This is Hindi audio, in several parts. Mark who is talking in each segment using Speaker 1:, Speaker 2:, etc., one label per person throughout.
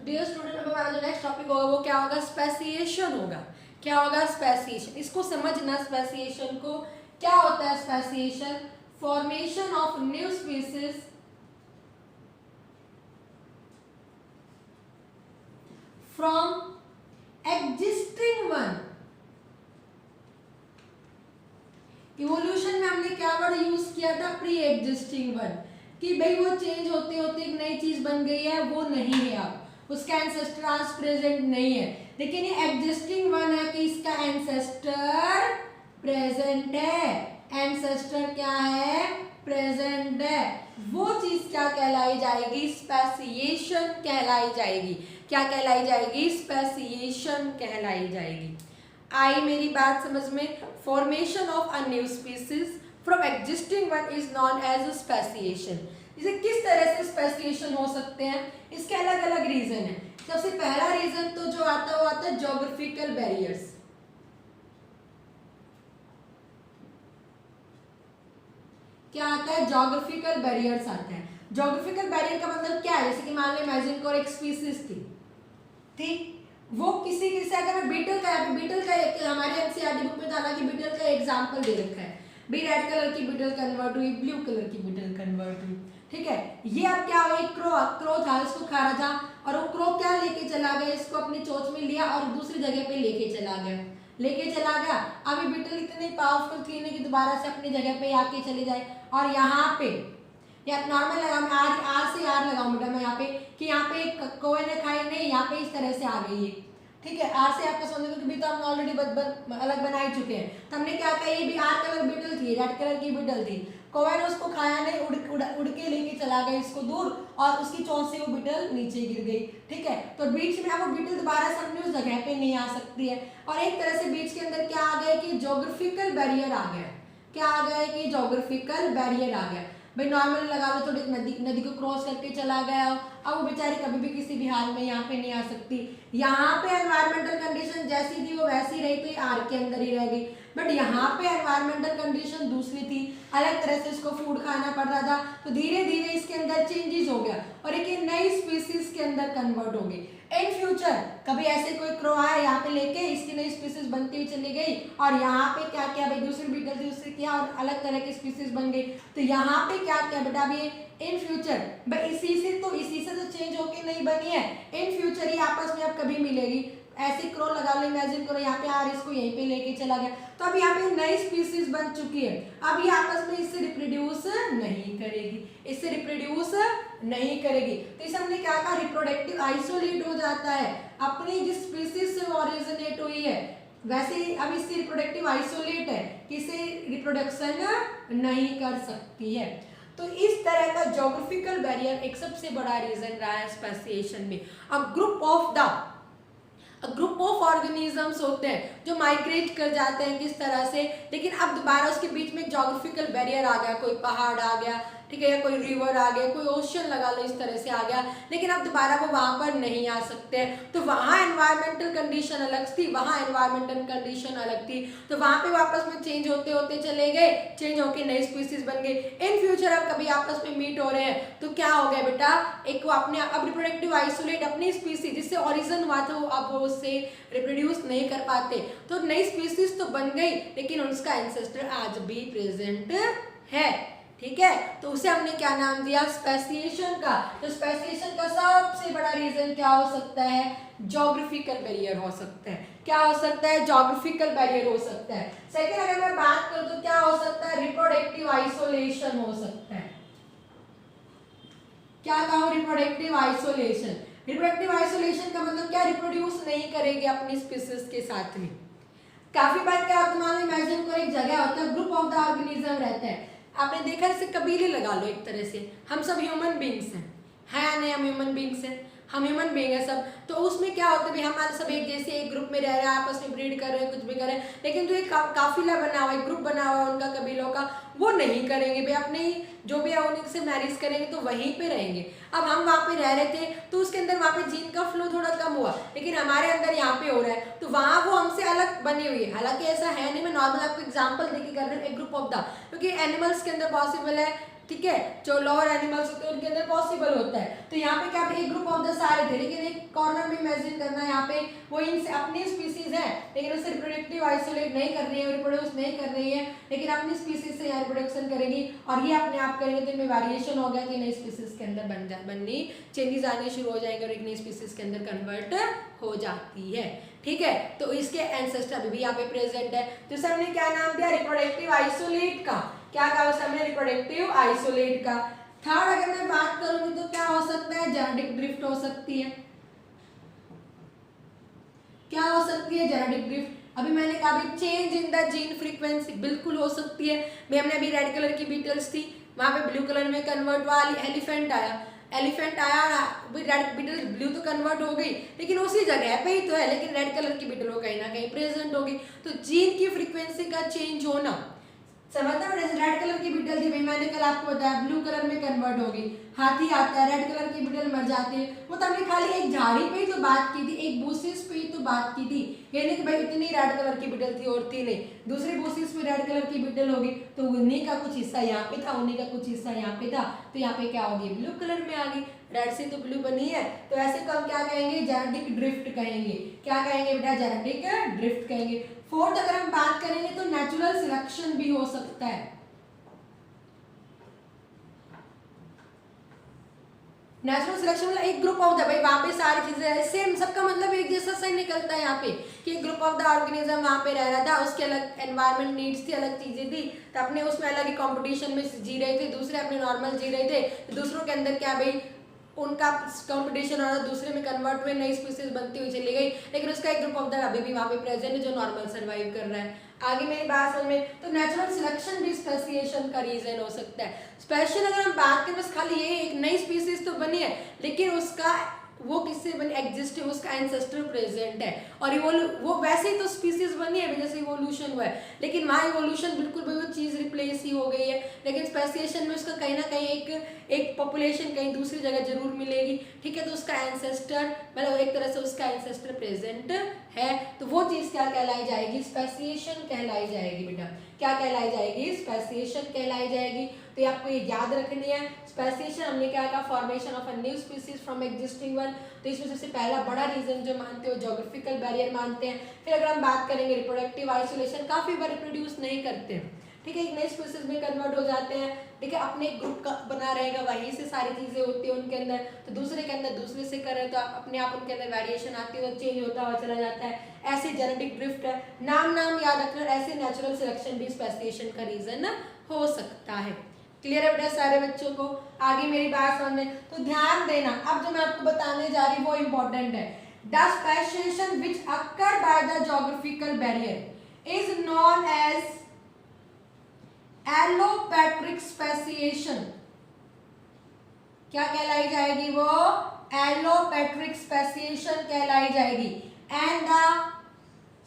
Speaker 1: डियर स्टूडेंट, अब हमारा जो नेक्स्ट टॉपिक होगा वो क्या होगा? स्पेसिएशन होगा। क्या होगा? स्पेसिएशन। इसको समझना, स्पेसिएशन को क्या होता है। Speciation, formation of new species from existing one. Evolution में हमने क्या वर्ड यूज किया था? प्री एग्जिस्टिंग वन, कि भाई वो चेंज होते होते एक नई चीज बन गई है, वो नहीं है, अब उसका एंसेस्टर आज प्रेजेंट नहीं है। लेकिन ये एग्जिस्टिंग वन है कि इसका एंसेस्टर प्रेजेंट है। एंसेस्टर क्या है? प्रेजेंट है। वो चीज क्या कहलाई जाएगी? स्पेसिएशन कहलाई जाएगी। क्या कहलाई जाएगी? स्पेसिएशन कहलाई जाएगी। आई मेरी बात समझ में? Formation of a new species from existing one is known as speciation. इसे किस तरह से स्पेसिएशन हो सकते हैं? इसके अलग अलग रीजन है। सबसे पहला रीजन तो जो आता है वो आता है ज्योग्राफिकल बैरियर्स। क्या आता है? ज्योग्राफिकल बैरियर्स आता है। ज्योग्राफिकल बैरियर का मतलब क्या है? जैसे कि मान लो इमेजिन करो एक स्पीसीज थी, वो किसी से अगर मैं बीटल का हमारे एनसीईआरटी बुक में था कि बीटल का एग्जांपल दे रखा है, भी रेड कलर की बीटल कन्वर्ट हुई, ब्लू कलर की बीटल कन्वर्ट हुई, ठीक है। ये अब क्या हुआ? एक क्रो था, इसको खा रहा था और वो क्रो क्या लेके चला गया? इसको अपनी चोंच में लिया और दूसरी जगह पे लेके चला गया। अब ये बीटल इतनी पावरफुल थी ना कि दोबारा से अपनी जगह पे आके चली जाए। और यहाँ पे या नॉर्मल लगाओ, मैं आर से आर लगाऊं बेटा मैं यहाँ पे, कि यहाँ पे कौवे ने खाई नहीं, यहाँ पे इस तरह से आ गई है, ठीक है। आर से आपका समझ क्योंकि तो हमने ऑलरेडी अलग बना ही चुके हैं। तो हमने क्या कहा? ये भी आर कलर बीटल थी, रेड कलर की बीटल थी, कौवे ने उसको खाया नहीं, उड़ के लेके चला गया इसको दूर और उसकी चोंच से वो बीटल नीचे गिर गई, ठीक है। तो बीच में अब वो बीटल दोबारा से अपनी उस जगह पे नहीं आ सकती है। और एक तरह से बीच के अंदर क्या आ गया कि ज्योग्राफिकल बैरियर आ गया। क्या आ गया? कि ज्योग्राफिकल बैरियर आ गया। भाई नॉर्मल लगा लो, थोड़ी नदी को क्रॉस करके चला गया, अब वो बेचारी कभी भी किसी भी हाल में यहाँ पे नहीं आ सकती। यहाँ पे एनवायरमेंटल कंडीशन जैसी थी वो वैसी रही, तो ये आर के अंदर ही रह गई। बट यहाँ पे एनवायरमेंटल कंडीशन दूसरी थी, अलग तरह से इसको फूड खाना पड़ रहा था, तो धीरे धीरे इसके अंदर चेंजेस हो गया और एक नई स्पीसीज के अंदर कन्वर्ट हो गई। इन फ्यूचर कभी ऐसे कोई क्रो आया यहाँ पे लेके, इसकी नई स्पीसीज बनती हुई चली गई और यहाँ पे क्या किया? भाई दूसरी बीटल थी उससे किया और अलग तरह की स्पीसीज बन गई। तो यहाँ पे क्या किया बेटा? अभी इन फ्यूचर भाई इसी से तो चेंज होके नहीं बनी है, इन फ्यूचर ही आपस में अब कभी मिलेगी। ऐसे क्रो लगा लो, इमेजिन करो यहाँ पे आर इसको यहीं पे लेके चला गया, तो अब यहाँ पे नई स्पीसीज बन चुकी है। अब ये आपस में इससे रिप्रोड्यूस नहीं करेगी, तो इसे हमने क्या कहा? रिप्रोडक्टिव आइसोलेट हो जाता है। अपनी जिस स्पीसीज से ओरिजिनेट हुई है वैसे अब इसकी रिप्रोडक्टिव आइसोलेट है, किसे रिप्रोडक्शन नहीं कर सकती है। तो इस तरह का ज्योग्राफिकल बैरियर एक सबसे बड़ा रीजन रहा है स्पेसिएशन में। अ ग्रुप ऑफ ऑर्गेनिजम्स होते हैं जो माइग्रेट कर जाते हैं किस तरह से, लेकिन अब दोबारा उसके बीच में ज्योग्राफिकल बैरियर आ गया, कोई पहाड़ आ गया, ठीक है, या कोई रिवर आ गया, कोई ओशन लगा लो, इस तरह से आ गया, लेकिन अब दोबारा वो वहां पर नहीं आ सकते हैं। तो वहां एनवायरमेंटल कंडीशन अलग थी, वहां एनवायरमेंटल कंडीशन अलग थी, तो वहां पे वापस में चेंज होते होते चले गए, चेंज होके नई स्पीसीज बन गई। इन फ्यूचर अब कभी आपस में मीट हो रहे हैं तो क्या हो गया बेटा? एक वो अपने अब रिप्रोडक्टिव आइसोलेट अपनी स्पीसीज जिससे ओरिजिन हुआ था वो अब उससे रिप्रोड्यूस नहीं कर पाते, तो नई स्पीसीज तो बन गई लेकिन उसका एंसेस्टर आज भी प्रेजेंट है, ठीक है। तो उसे हमने क्या नाम दिया? स्पेसिएशन का। तो स्पेसिएशन का सबसे बड़ा रीजन क्या हो सकता है? ज्योग्राफिकल बैरियर हो सकता है। क्या हो सकता है? ज्योग्राफिकल बैरियर हो सकता है। सेकंड अगर मैं बात करूं तो क्या हो सकता है? रिप्रोडक्टिव आइसोलेशन हो सकता है। क्या कहा? Reproductive isolation. रिप्रोडक्टिव आइसोलेशन का मतलब क्या? रिप्रोड्यूस नहीं करेगी अपनी स्पीसीज के साथ में। काफी बार क्या होता है, मान लो इमेजिन करो एक जगह होता है, ग्रुप ऑफ द ऑर्गेनिज्म रहता है, आपने देखा जैसे कबीले लगा लो, एक तरह से हम सब ह्यूमन बींग्स हैं, है या नहीं? हम ह्यूमन बींग्स हैं, हम ह्यूमन बींग है सब। तो उसमें क्या होता है भाई, हमारे सब एक जैसे एक ग्रुप में रह रहे हैं, आपस में ब्रीड कर रहे हैं, कुछ भी कर रहे हैं, लेकिन जो एक काफिला बना हुआ है, ग्रुप बना हुआ है उनका कबीलों का, वो नहीं करेंगे भाई, अपने जो भी है उन्हीं से मैरिज करेंगे तो वहीं पे रहेंगे। अब हम वहाँ पे रह रहे थे तो उसके अंदर वहाँ पे जीन का फ्लो थोड़ा कम हुआ, लेकिन हमारे अंदर यहाँ पे हो रहा है, तो वहाँ वो हमसे अलग बनी हुई है। हालांकि ऐसा है नहीं, मैं नॉर्मल आपको एग्जाम्पल देके कर रही हूँ, एक ग्रुप ऑफ द, क्योंकि एनिमल्स के अंदर पॉसिबल है, ठीक है, जो लोअर एनिमल्स होते हैं उनके अंदर पॉसिबल होता है। तो यहाँ पे क्या एक ग्रुप ऑफ द सारे थे, लेकिन एक कॉर्नर में इमेजिन करना है यहाँ पे वो इनसे अपनी स्पीसीज है लेकिन उससे रिप्रोडक्टिव आइसोलेट नहीं कर रही है, रिप्रोड्यूस नहीं कर रही है, लेकिन अपनी स्पीसीज से यहाँ रिप्रोडक्शन करेगी और ये अपने आप करेंगे तो इनमें वेरिएशन हो गया कि नई स्पीसीज के अंदर बननी चेंजेस आने शुरू हो जाएंगे और एक नई स्पीसीज के अंदर कन्वर्ट हो जाती है। ठीक है, तो इसके एंसेस्टर अभी भी यहाँ पे प्रेजेंट है। तो सर हमने क्या नाम दिया, रिप्रोडक्टिव आइसोलेट का। क्या कहा उस हमने, रिप्रोडक्टिव आइसोलेट का। थर्ड अगर मैं बात करूंगी तो क्या हो सकता है, जेनेटिक ड्रिफ्ट हो सकती है। क्या हो सकती है, जेनेटिक ड्रिफ्ट। अभी मैंने कहा भी change in the gene frequency बिल्कुल हो सकती है। भाई हमने अभी रेड कलर की बीटल्स थी, वहां पे ब्लू कलर में कन्वर्ट वाली एलिफेंट आया ना, रेड बीटल ब्लू तो कन्वर्ट हो गई लेकिन उसी जगह पे ही तो है, लेकिन रेड कलर की बीटल वो कहीं ना कहीं प्रेजेंट होगी। तो जीन की फ्रीक्वेंसी का चेंज होना समझता है। जैसे रेड कलर की बीटल थी, भाई मैंने कल आपको बताया ब्लू कलर में कन्वर्ट होगी, हाथी आता है, रेड कलर की बीटल मर जाती है। वो तो हमने खाली एक झाड़ी पे ही तो बात की थी, एक बूसिस पे ही तो बात की थी, यानी कि भाई इतनी रेड कलर की बीटल थी और थी नहीं, दूसरी बूसिस पे रेड कलर की बीटल होगी तो उन्हीं का कुछ हिस्सा यहाँ पे था, उन्हीं का कुछ हिस्सा यहाँ पे था, तो यहाँ पे क्या होगी, ब्लू कलर में आ गई। रेड से तो ब्लू बनी है, तो ऐसे को हम क्या कहेंगे, जेनेटिक ड्रिफ्ट कहेंगे। क्या कहेंगे बेटा, जेनेटिक ड्रिफ्ट कहेंगे। फोर्थ अगर हम बात करेंगे तो नेचुरल सिलेक्शन भी हो सकता है। नेचुरल सिलेक्शन मतलब एक ग्रुप ऑफ द, भाई वहां पे सारी चीजें सेम, सबका मतलब एक जैसा सही निकलता है यहाँ पे कि एक ग्रुप ऑफ द ऑर्गेनिज्म वहां पे रह रहा था, उसके अलग एनवायरमेंट नीड्स थी, अलग चीजें थी, तो अपने उसमें अलग ही कंपटीशन में जी रहे थे, दूसरे अपने नॉर्मल जी रहे थे, तो दूसरों के अंदर क्या भाई उनका कंपटीशन हो रहा, दूसरे में कन्वर्ट हुए, नई स्पीसीज बनती हुई चली गई, लेकिन उसका एक ग्रुप ऑफ द अभी भी वहां पे प्रेजेंट है जो नॉर्मल सर्वाइव कर रहा है। आगे मेरी बात समझ में, तो नेचुरल सिलेक्शन भी स्पेसिएशन का रीजन हो सकता है। स्पेशल अगर हम बात करें, बस खाली ये एक नई स्पीसीज तो बनी है लेकिन उसका वो किससे बनी, एग्जिस्ट है, उसका एंसेस्टर प्रेजेंट है और वो वैसे ही तो स्पीसीज बनी है जैसे इवोल्यूशन हुआ है, लेकिन वहाँ इवोल्यूशन बिल्कुल भी वो चीज़ रिप्लेस ही हो गई है, लेकिन स्पेसिएशन में उसका कहीं ना कहीं एक पॉपुलेशन कहीं दूसरी जगह जरूर मिलेगी। ठीक है, तो उसका एंसेस्टर मतलब एक तरह से उसका एंसेस्टर प्रेजेंट है, तो वो चीज़ क्या कहलाई जाएगी, स्पेसिएशन कहलाई जाएगी बेटा। क्या कहलाई जाएगी, स्पेसिएशन कहलाई जाएगी। तो ये आपको ये याद रखनी है। स्पेसिएशन हमने क्या कहा, formation of a new species from existing one. तो इसमें सबसे पहला बड़ा रीजन जो मानते हो ज्योग्राफिकल बैरियर मानते हैं। फिर अगर हम बात करेंगे रिप्रोडक्टिव आइसोलेशन, काफी बार रिप्रोड्यूस नहीं करते हैं, ठीक है, एक नई स्पीसीज में कन्वर्ट हो जाते हैं, ठीक है, अपने ग्रुप का बना रहेगा, वहीं से सारी चीजें होती है उनके अंदर, तो दूसरे के अंदर दूसरे से कर रहे हैं तो अपने आप उनके अंदर वेरिएशन आती है, तो चेंज होता हुआ चला जाता है, ऐसे जेनेटिक ड्रिफ्ट है। नाम याद रखना, ऐसे नेचुरल सिलेक्शन भी स्पेसिएशन का रीजन हो सकता है। क्लियर है बेटा सारे बच्चों को? आगे मेरी बात समझ में, तो ध्यान देना, अब जो मैं आपको बताने जा रही हूँ वो इंपॉर्टेंट है। The speciation which occur by the geographical barrier is known as allopatric speciation. क्या कहलाई जाएगी वो? एलोपैट्रिक स्पेसिएशन कहलाई जाएगी। And the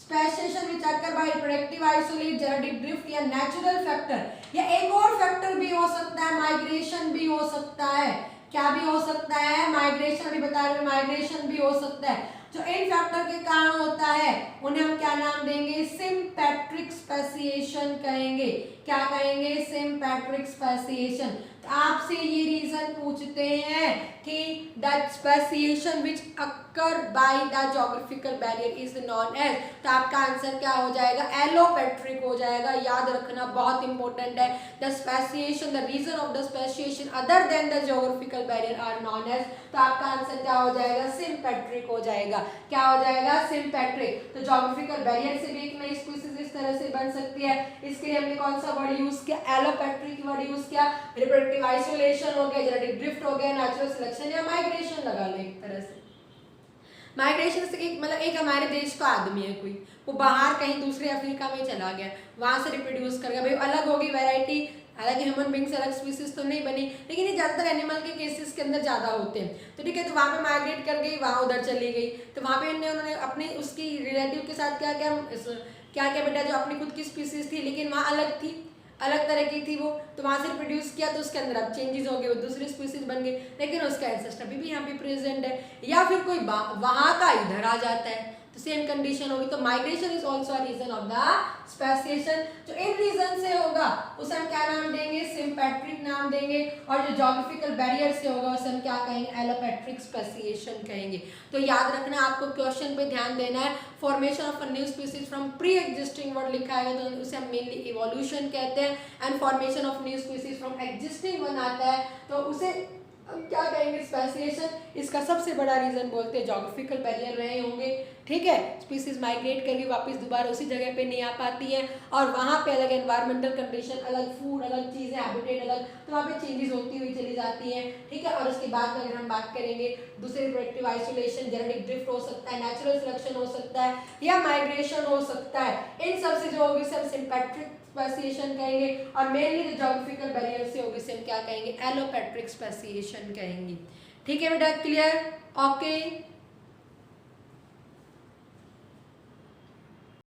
Speaker 1: speciation which occur by reproductive isolate, genetic drift या नेचुरल फैक्टर, या एक और फैक्टर भी हो सकता है, माइग्रेशन भी हो सकता है। क्या भी हो सकता है? माइग्रेशन भी बता रहे, माइग्रेशन भी हो सकता है। जो इन फैक्टर के कारण होता है उन्हें हम क्या नाम देंगे? सिम्पैट्रिक स्पेसिएशन कहेंगे। क्या कहेंगे? Sympatric speciation. तो आपसे ये रीजन पूछते हैं कि the speciation which occur by the geographical barrier is known as, तो आपका आंसर क्या हो जाएगा? एलोपैट्रिक हो जाएगा। याद रखना, बहुत इंपॉर्टेंट है। The speciation, the reason of the speciation other than the geographical barrier are known as, तो आपका आंसर क्या हो जाएगा? सिम्पैट्रिक हो जाएगा। क्या हो जाएगा? सिम्पैट्रिक। तो ज्योग्राफिकल बैरियर से भी एक नई स्पीसीज इस तरह से बन सकती है। इसके लिए हमने कौन सा वर्ड यूज किया? एलोपैट्रिक वर्ड यूज किया। रिप्रोडक्टिव आइसोलेशन हो गया, जेनेटिक ड्रिफ्ट हो गया, नेचुरल सिलेक्शन या माइग्रेशन लगा लो एक तरह से। माइग्रेशन से एक मतलब एक हमारे देश का आदमी है कोई, वो बाहर कहीं दूसरे अफ्रीका में चला गया, वहां से रिप्रोड्यूस कर गया, भाई अलग होगी वैरायटी, हालांकि ह्यूमन बींग से अलग स्पीसीज तो नहीं बनी, लेकिन ये ज्यादातर एनिमल के केसेस के अंदर ज्यादा होते हैं। तो ठीक है, तो वहां पे माइग्रेट कर गई, वहां उधर चली गई, तो वहां पे उन्होंने अपने उसकी रिलेटिव के साथ क्या क्या बेटा, जो अपनी खुद की स्पीसीज थी लेकिन वहां अलग थी, अलग तरह की थी वो, तो वहां से प्रोड्यूस किया, तो उसके अंदर अब चेंजेस हो गए, वो दूसरी स्पीसीज बन गई, लेकिन उसका एंसेस्टर अभी भी यहाँ पे प्रेजेंट है। या फिर कोई वहां का इधर आ जाता है, तो सेम कंडीशन होगी। तो migration is also reason of the speciation. जो इन रीजन से होगा उसे हम क्या नाम देंगे, सिम्पेट्रिक नाम देंगे, और जो जोग्राफिकल बैरियर से होगा उसे हम क्या कहेंगे, एलोपेट्रिक स्पेसिएशन कहेंगे। तो याद रखना, आपको क्वेश्चन पे ध्यान देना है। Formation of a new species from pre existing word लिखा है तो उसे हम मेनली इवोल्यूशन कहते हैं, and formation of new species from existing one आता है तो उसे हम क्या कहेंगे, स्पेसिएशन। इसका सबसे बड़ा रीजन बोलते हैं जोग्राफिकल बैरियर रहे होंगे, ठीक है। स्पीसीज माइग्रेट करके वापस दोबारा उसी जगह पे नहीं आ पाती है, और वहाँ पे अलग एनवायरमेंटल कंडीशन, अलग फूड, अलग चीज़ें, हैबिटेट अलग, तो वहाँ पे चेंजेस होती हुई चली जाती हैं, ठीक है। और उसके बाद में अगर हम बात करेंगे दूसरे रिप्रोडक्टिव आइसोलेशन, जेनेटिक ड्रिफ्ट हो सकता है, नेचुरल सिलेक्शन हो सकता है, या माइग्रेशन हो सकता है। इन सब से जो होगी सब सिम्पेट्रिक स्पेसिएशन कहेंगे, और मेनली जो जोग्राफिकल बैरियर से होगी से हम क्या कहेंगे, एलोपेट्रिक स्पेसिएशन कहेंगे। ठीक है बेटा, क्लियर, ओके।